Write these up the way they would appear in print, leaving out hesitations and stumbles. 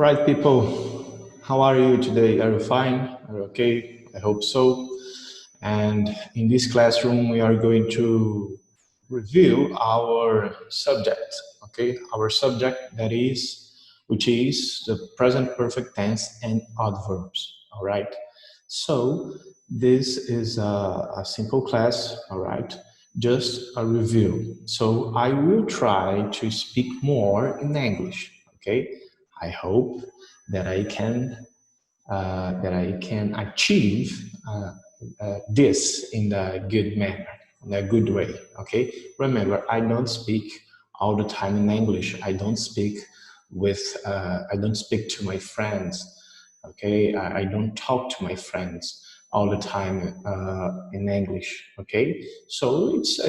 Right, people, how are you today? Are you fine? Are you okay? I hope so. And in this classroom, we are going to review our subject, okay? Our subject which is the present perfect tense and adverbs, all right? So this is a simple class, all right? Just a review. So I will try to speak more in English, okay? I hope that I can achieve this in a good manner, in a good way. Okay. Remember, I don't speak all the time in English. I don't speak to my friends. Okay. I don't talk to my friends all the time in English. Okay. So it's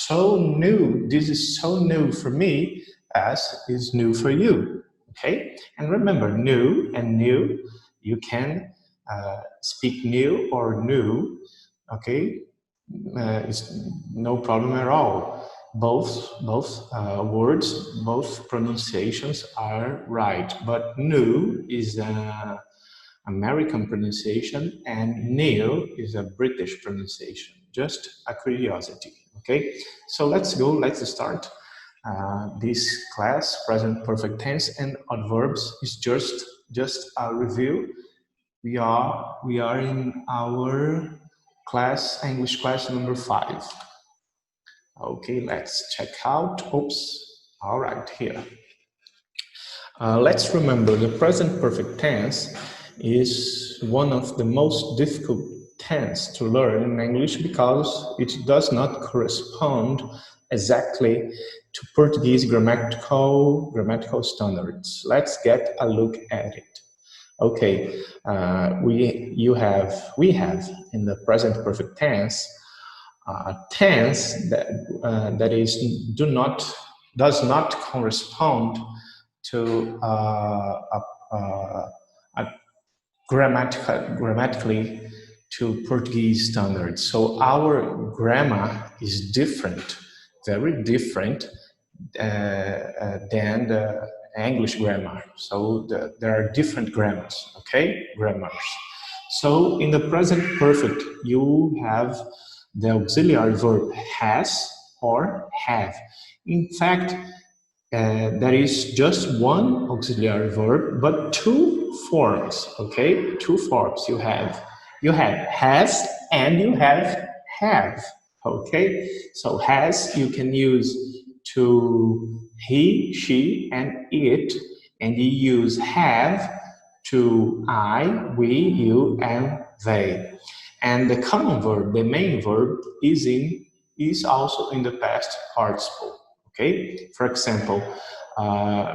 so new. This is so new for me as is new for you. Okay, and remember, new and new, you can speak new or new, okay, it's no problem at all. Both words, both pronunciations are right, but new is an American pronunciation and new is a British pronunciation, just a curiosity, okay? So let's start. This class, present perfect tense and adverbs, is just a review. We are in our class, English class number 5. Okay, let's check out. Oops. All right, here. Let's remember the present perfect tense is one of the most difficult tense to learn in English because it does not correspond exactly to Portuguese grammatical standards. Let's get a look at it. Okay, we have in the present perfect tense a tense that does not correspond to grammatically to Portuguese standards. So our grammar is different, very different than the English grammar. So there are different grammars, okay? Grammars. So in the present perfect, you have the auxiliary verb has or have. In fact, there is just one auxiliary verb, but two forms, okay? Two forms you have. You have has and you have, okay? So has you can use to he, she, and it, and you use have to I, we, you, and they. And the common verb, the main verb, is also in the past participle. Okay, for example,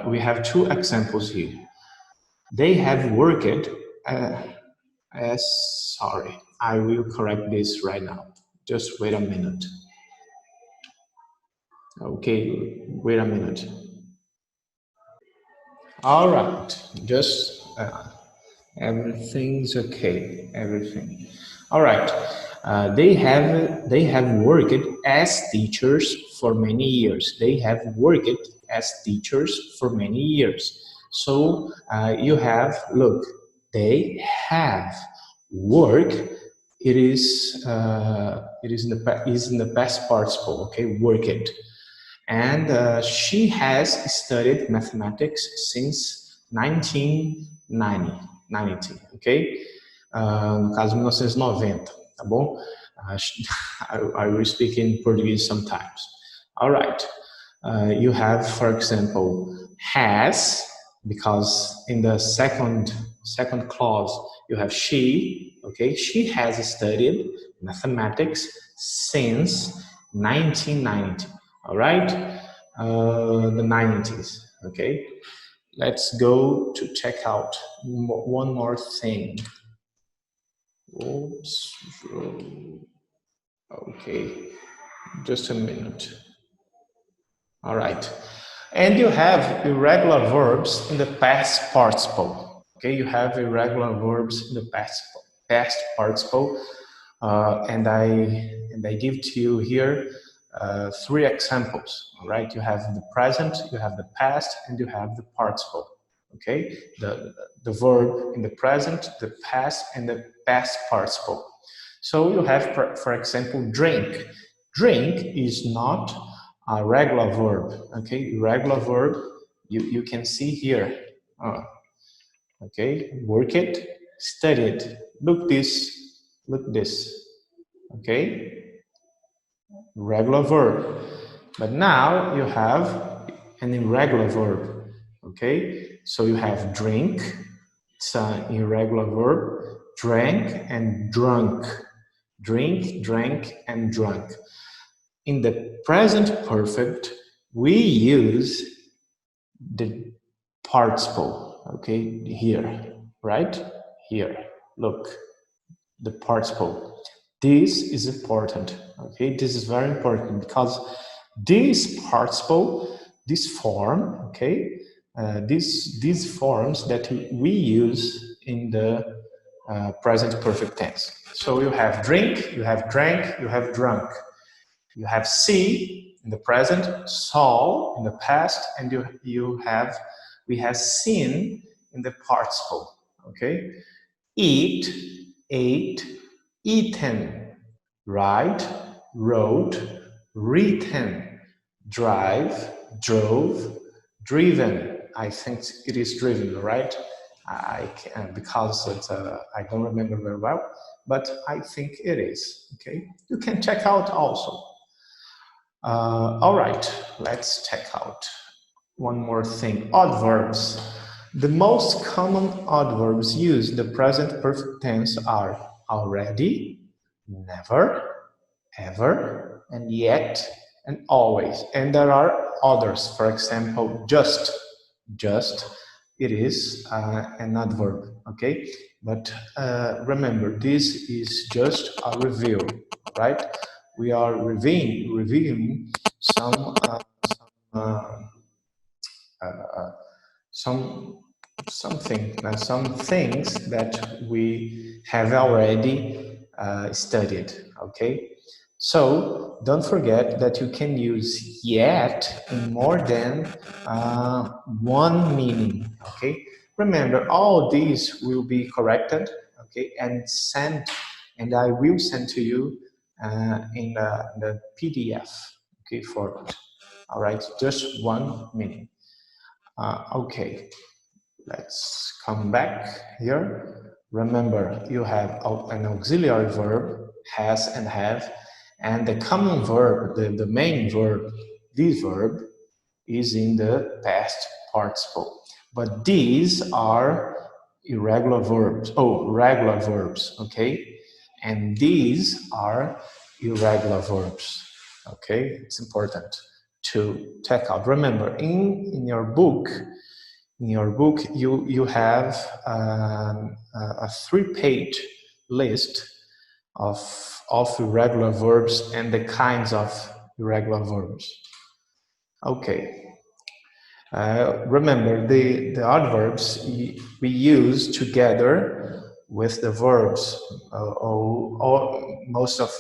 we have two examples here. They have worked sorry, I will correct this right now. Just wait a minute. Okay, wait a minute. All right, just everything's okay, everything. All right. They have worked as teachers for many years. They have worked as teachers for many years. So you have, look, they have work. It is in the past participle. Okay, worked. And she has studied mathematics since 1990. Okay. No caso 1990, tá bom? I will speak in Portuguese sometimes. All right. You have, for example, has, because in the second clause you have she. Okay, she has studied mathematics since 1990. All right, the 90s. Okay, let's go to check out one more thing. Oops. Okay, just a minute. All right. And you have irregular verbs in the past participle. Okay, you have irregular verbs in the past participle. And I give to you here 3 examples. All right, you have the present, you have the past, and you have the participle. okay? The verb in the present, the past, and the past participle. So you have, for example, drink. Drink is not a regular verb, okay? Regular verb, you can see here. Okay, work it, study it. Look this, okay? Regular verb. But now you have an irregular verb, okay? So you have drink, it's an irregular verb, drank and drunk. Drink, drank, and drunk. In the present perfect, we use the participle, okay, here, right? Here, look, the participle. This is important, okay? This is very important because this participle, this form, okay, these forms that we use in the present perfect tense. So you have drink, you have drank, you have drunk. You have see in the present, saw in the past, and we have seen in the participle, okay? Eat, ate, eaten, write, wrote, written, drive, drove, driven. I think it is driven, right? I can, because it's, I don't remember very well, but I think it is, okay? You can check out also. All right, let's check out one more thing, odd verbs. The most common odd verbs used in the present perfect tense are already, never, ever, and yet, and always. And there are others, for example, just, it is an adverb, okay? But remember, this is just a review, right? We are reviewing some things that we have already studied, okay? So don't forget that you can use yet in more than one meaning, okay? Remember, all these will be corrected, okay, and sent, and I will send to you in the PDF, okay, format. All right, just one meaning. Okay, let's come back here. Remember, you have an auxiliary verb, has and have, and the common verb, the main verb, this verb, is in the past participle. But these are irregular verbs, regular verbs, okay? And these are irregular verbs, okay? It's important to check out. Remember, in your book, you have a 3-page list of irregular verbs and the kinds of irregular verbs. Okay. Remember, the adverbs we use together with the verbs, or most of,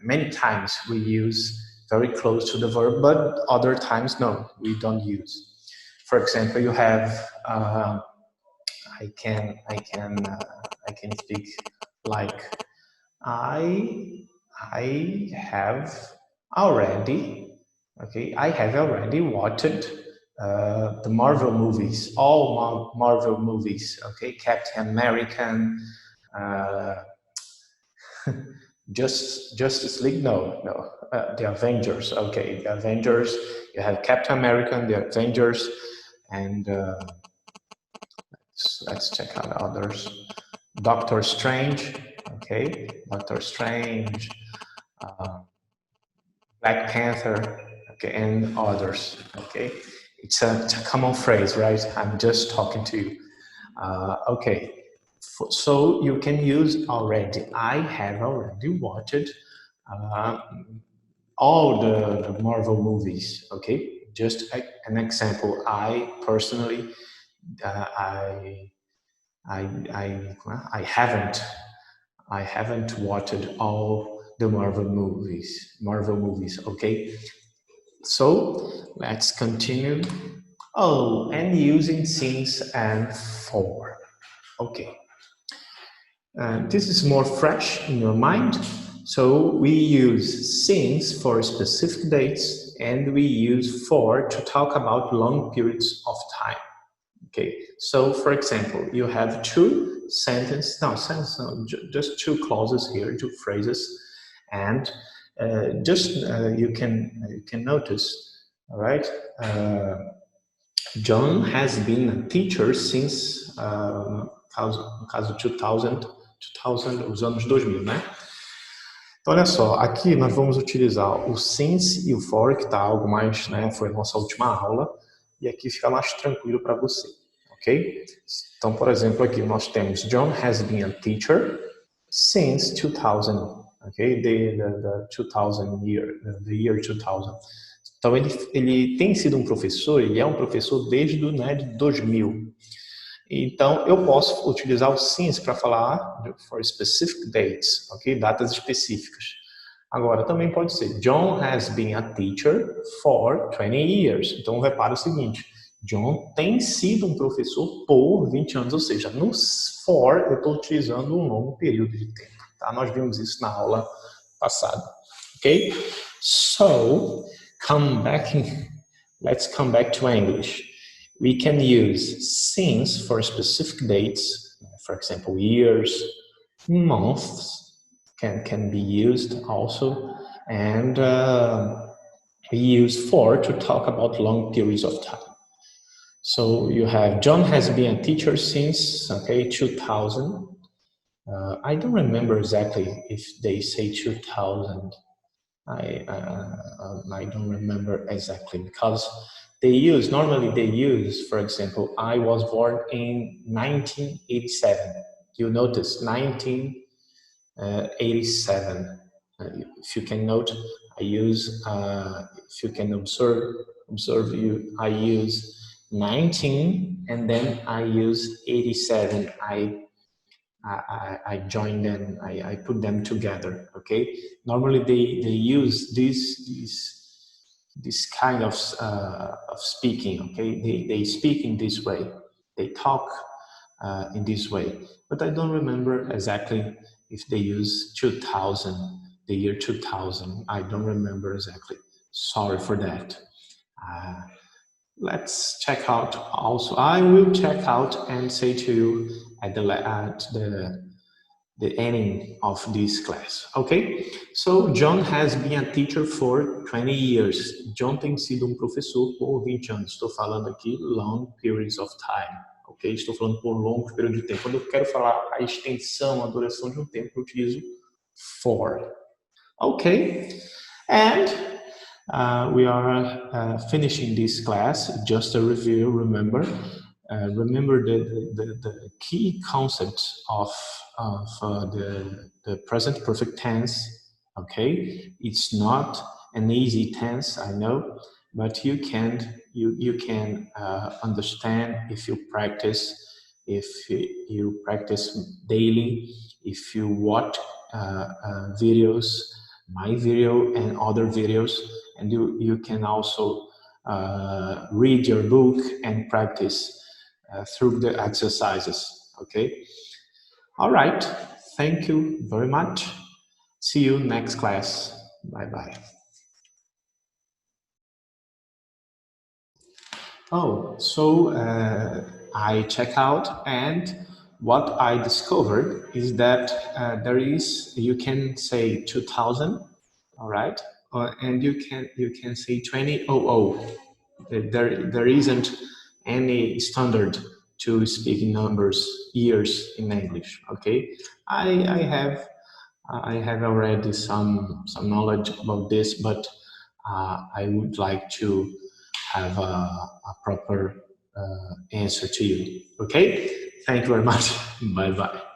many times we use very close to the verb, but other times no, we don't use. For example, you have, I can speak like, I have already, okay, I have already watched the Marvel movies, all Marvel movies, okay, Captain American, Justice League, no, the Avengers, okay, the Avengers, you have Captain America, the Avengers, and let's check out others. Doctor Strange, okay, Doctor Strange, Black Panther, okay, and others, okay. It's a common phrase, right? I'm just talking to you. Okay, so you can use already. I have already watched all the Marvel movies, okay? Just an example. I personally, I haven't watched all the Marvel movies, okay? So let's continue Oh, and using since and for. Okay. This is more fresh in your mind. So we use since for specific dates, and we use for to talk about long periods of time. Okay, so for example, you have two sentences, just two clauses here, two phrases, and you can notice, all right, John has been a teacher since, no caso 2000, os anos 2000, né? Então, olha só, aqui nós vamos utilizar o since e o for, que está algo mais, né, foi a nossa última aula, e aqui fica mais tranquilo para você, ok? Então, por exemplo, aqui nós temos John has been a teacher since 2000, ok? The 2000 year, the year 2000. Então, ele tem sido um professor, ele é um professor desde de 2000. Então, eu posso utilizar o since para falar for specific dates, ok? Datas específicas. Agora, também pode ser John has been a teacher for 20 years. Então, repara o seguinte, John tem sido um professor por 20 anos, ou seja, no for eu estou utilizando um longo período de tempo. Tá? Nós vimos isso na aula passada, ok? So, let's come back to English. We can use since for specific dates, for example, years, months can be used also, and we use for to talk about long periods of time. So you have John has been a teacher since 2000. I don't remember exactly if they say 2000. I don't remember exactly because normally they use, for example, I was born in 1987. You notice 1987. If you can note, I use, if you can observe, I use 19 and then I use 87. I join them, I put them together, okay? Normally they use this kind of speaking, okay? They speak in this way, they talk in this way, but I don't remember exactly if they use 2000, the year 2000, I don't remember exactly, sorry for that. Let's check out also, I will check out and say to you at the ending of this class, okay? So, John has been a teacher for 20 years. John tem sido professor por 20 anos. Estou falando aqui long periods of time, ok? Estou falando por longo período de tempo. Quando eu quero falar a extensão, a duração de tempo, eu utilizo for. Okay, and we are finishing this class. Just a review, remember the key concepts of the present perfect tense, okay? It's not an easy tense, I know, but you can understand if you practice daily, if you watch videos, my video and other videos, and you can also read your book and practice through the exercises, okay? All right, thank you very much. See you next class. Bye-bye. Oh, so I check out, and what I discovered is that you can say 2000, all right? And you can say 2000. There isn't any standard to speak in numbers, years in English, okay? I have already some knowledge about this, but I would like to have a proper answer to you, okay? Thank you very much. Bye-bye.